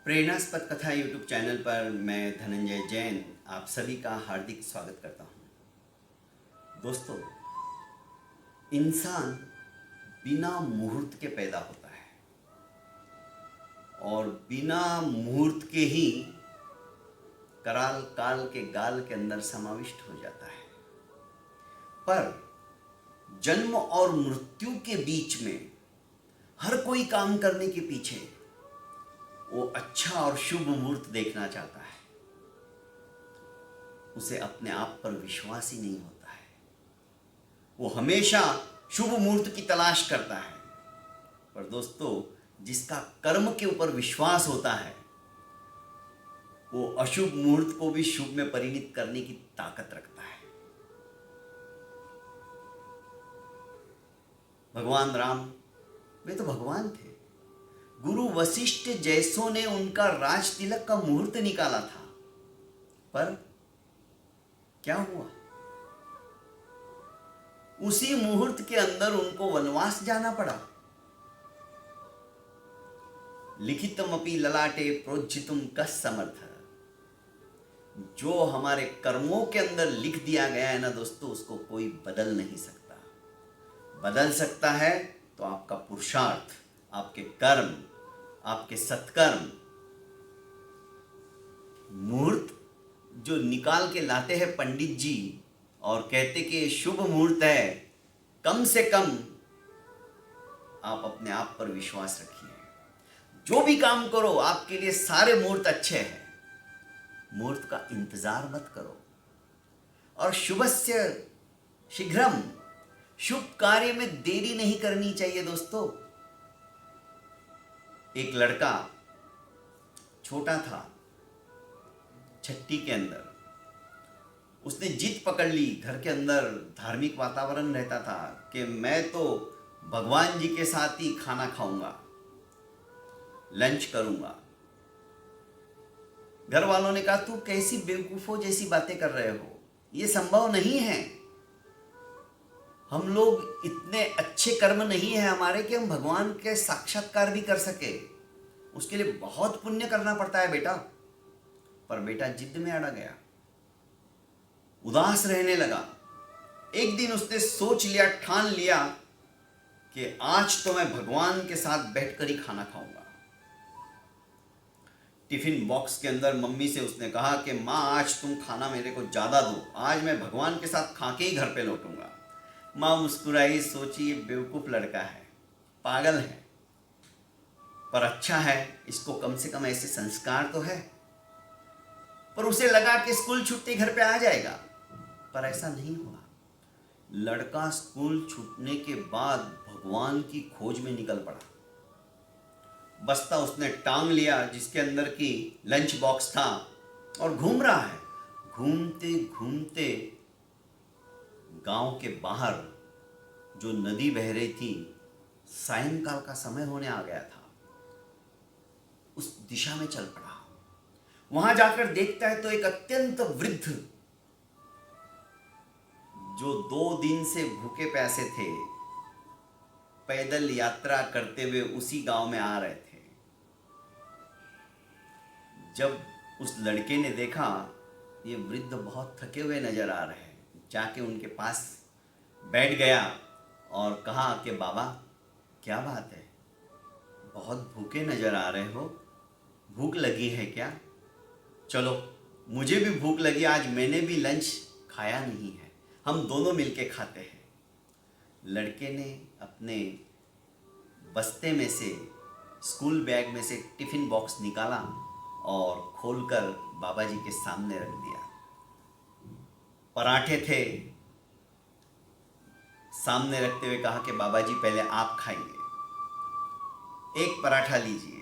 प्रेरणास्पद कथा YouTube channel पर मैं धनंजय जैन आप सभी का हार्दिक स्वागत करता हूँ। दोस्तों, इंसान बिना मुहूर्त के पैदा होता है और बिना मुहूर्त के ही कराल काल के गाल के अंदर समाविष्ट हो जाता है। पर जन्म और मृत्यु के बीच में हर कोई काम करने के पीछे वो अच्छा और शुभ मुहूर्त देखना चाहता है। उसे अपने आप पर विश्वास ही नहीं होता है। वो हमेशा शुभ मुहूर्त की तलाश करता है। पर दोस्तों, जिसका कर्म के ऊपर विश्वास होता है वो अशुभ मुहूर्त को भी शुभ में परिणित करने की ताकत रखता है। भगवान राम वे तो भगवान थे। गुरु वशिष्ठ जैसों ने उनका राज तिलक का मुहूर्त निकाला था, पर क्या हुआ? उसी मुहूर्त के अंदर उनको वनवास जाना पड़ा। लिखितमपि ललाटे प्रोज्झितुम कस् समर्थ। जो हमारे कर्मों के अंदर लिख दिया गया है ना दोस्तों, उसको कोई बदल नहीं सकता। बदल सकता है तो आपका पुरुषार्थ, आपके कर्म, आपके सत्कर्म। मुहूर्त जो निकाल के लाते हैं पंडित जी और कहते कि शुभ मुहूर्त है, कम से कम आप अपने आप पर विश्वास रखिए। जो भी काम करो आपके लिए सारे मुहूर्त अच्छे हैं। मुहूर्त का इंतजार मत करो। और शुभस्य शीघ्रम, शुभ कार्य में देरी नहीं करनी चाहिए दोस्तों। एक लड़का छोटा था, छठी के अंदर उसने जिद पकड़ ली। घर के अंदर धार्मिक वातावरण रहता था कि मैं तो भगवान जी के साथ ही खाना खाऊंगा, लंच करूंगा। घर वालों ने कहा तू कैसी बेवकूफों जैसी बातें कर रहे हो, ये संभव नहीं है। हम लोग इतने अच्छे कर्म नहीं है हमारे कि हम भगवान के साक्षात्कार भी कर सके। उसके लिए बहुत पुण्य करना पड़ता है बेटा। पर बेटा जिद में अड़ा गया, उदास रहने लगा। एक दिन उसने सोच लिया, ठान लिया कि आज तो मैं भगवान के साथ बैठकर ही खाना खाऊंगा। टिफिन बॉक्स के अंदर मम्मी से उसने कहा कि माँ आज तुम खाना मेरे को ज़्यादा दो, आज मैं भगवान के साथ खा के ही घर पे लौटूंगा। माँ मुस्कुराई, सोची ये बेवकूफ़ लड़का है, पागल है, पर अच्छा है, इसको कम से कम ऐसे संस्कार तो है। पर उसे लगा कि स्कूल छुट्टी घर पे आ जाएगा, पर ऐसा नहीं हुआ। लड़का स्कूल छूटने के बाद भगवान की खोज में निकल पड़ा। बस्ता उसने टांग लिया जिसके अंदर की लंच बॉक्स था और घूम रहा है। घूमते घूमते गांव के बाहर जो नदी बह रही थी, सायंकाल का समय होने आ गया था, उस दिशा में चल पड़ा। वहां जाकर देखता है तो एक अत्यंत वृद्ध जो 2 दिन से भूखे प्यासे थे, पैदल यात्रा करते हुए उसी गांव में आ रहे थे। जब उस लड़के ने देखा ये वृद्ध बहुत थके हुए नजर आ रहे हैं, जाके उनके पास बैठ गया और कहा कि बाबा क्या बात है, बहुत भूखे नजर आ रहे हो, भूख लगी है क्या? चलो मुझे भी भूख लगी, आज मैंने भी लंच खाया नहीं है, हम दोनों मिलके खाते हैं। लड़के ने अपने बस्ते में से, स्कूल बैग में से टिफिन बॉक्स निकाला और खोलकर बाबा जी के सामने रख दिया। पराठे थे, सामने रखते हुए कहा कि बाबा जी पहले आप खाइए, एक पराठा लीजिए।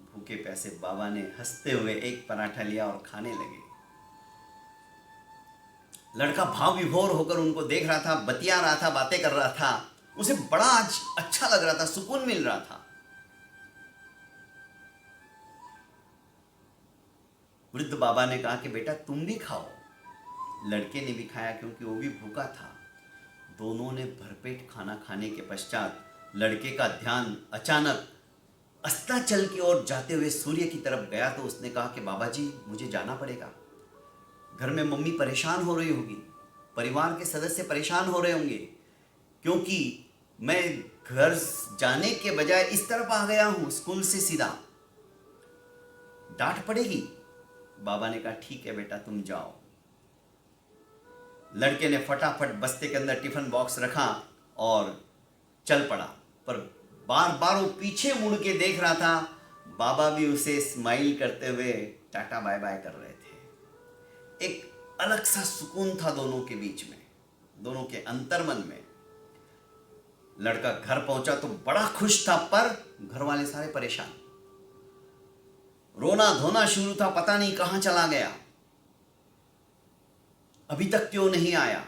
भूखे प्यासे बाबा ने हंसते हुए एक पराठा लिया और खाने लगे। लड़का भाव विभोर होकर उनको देख रहा था, बतिया रहा था, बातें कर रहा था। उसे बड़ा अच्छा लग रहा था, सुकून मिल रहा था। वृद्ध बाबा ने कहा कि बेटा तुम भी खाओ। लड़के ने भी खाया क्योंकि वो भी भूखा था। दोनों ने भरपेट खाना खाने के पश्चात लड़के का ध्यान अचानक अस्ताचल की ओर जाते हुए सूर्य की तरफ गया तो उसने कहा कि बाबा जी मुझे जाना पड़ेगा, घर में मम्मी परेशान हो रही होगी, परिवार के सदस्य परेशान हो रहे होंगे, क्योंकि मैं घर जाने के बजाय इस तरफ आ गया हूं स्कूल से सीधा, डांट पड़ेगी। बाबा ने कहा ठीक है बेटा तुम जाओ। लड़के ने फटाफट बस्ते के अंदर टिफिन बॉक्स रखा और चल पड़ा, पर बार बार वो पीछे मुड़ के देख रहा था। बाबा भी उसे स्माइल करते हुए टाटा बाय बाय कर रहे थे। एक अलग सा सुकून था दोनों के बीच में, दोनों के अंतर्मन में। लड़का घर पहुंचा तो बड़ा खुश था, पर घर वाले सारे परेशान, रोना धोना शुरू था, पता नहीं कहां चला गया, अभी तक क्यों नहीं आया।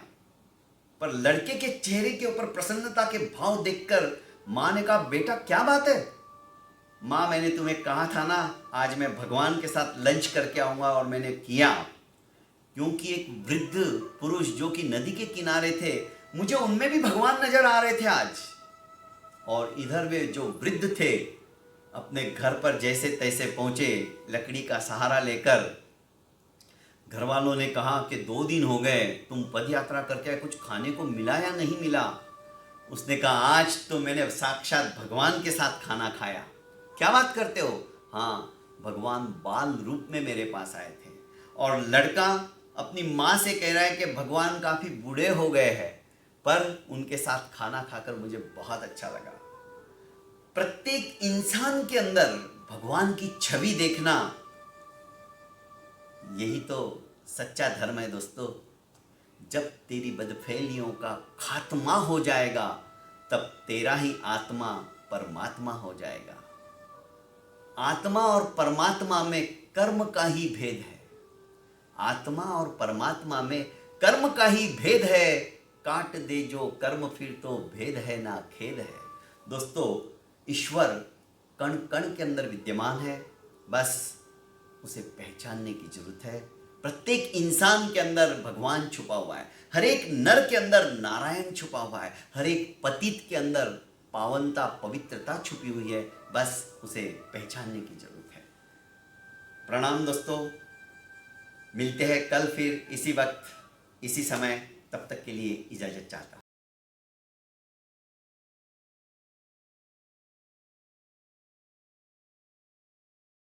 पर लड़के के चेहरे के ऊपर प्रसन्नता के भाव देखकर मां ने कहा बेटा क्या बात है। मां मैंने तुम्हें कहा था ना आज मैं भगवान के साथ लंच करके आऊंगा, और मैंने किया, क्योंकि एक वृद्ध पुरुष जो कि नदी के किनारे थे, मुझे उनमें भी भगवान नजर आ रहे थे आज। और इधर वे जो वृद्ध थे अपने घर पर जैसे तैसे पहुंचे लकड़ी का सहारा लेकर। घर वालों ने कहा कि 2 दिन हो गए तुम पद यात्रा करके कुछ खाने को मिला या नहीं मिला। उसने कहा आज तो मैंने साक्षात भगवान के साथ खाना खाया। क्या बात करते हो? हाँ, भगवान बाल रूप में मेरे पास आए थे। और लड़का अपनी माँ से कह रहा है कि भगवान काफ़ी बूढ़े हो गए हैं, पर उनके साथ खाना खाकर मुझे बहुत अच्छा लगा। प्रत्येक इंसान के अंदर भगवान की छवि देखना, यही तो सच्चा धर्म है दोस्तों। जब तेरी बदफेलियों का खात्मा हो जाएगा तब तेरा ही आत्मा परमात्मा हो जाएगा। आत्मा और परमात्मा में कर्म का ही भेद है। आत्मा और परमात्मा में कर्म का ही भेद है। काट दे जो कर्म फिर तो भेद है ना खेद है। दोस्तों, ईश्वर कण कण के अंदर विद्यमान है, बस उसे पहचानने की जरूरत है। प्रत्येक इंसान के अंदर भगवान छुपा हुआ है, हर एक नर के अंदर नारायण छुपा हुआ है, हर एक पतित के अंदर पावनता पवित्रता छुपी हुई है, बस उसे पहचानने की जरूरत है। प्रणाम दोस्तों, मिलते हैं कल फिर इसी वक्त इसी समय, तब तक के लिए इजाजत चाहता हूं।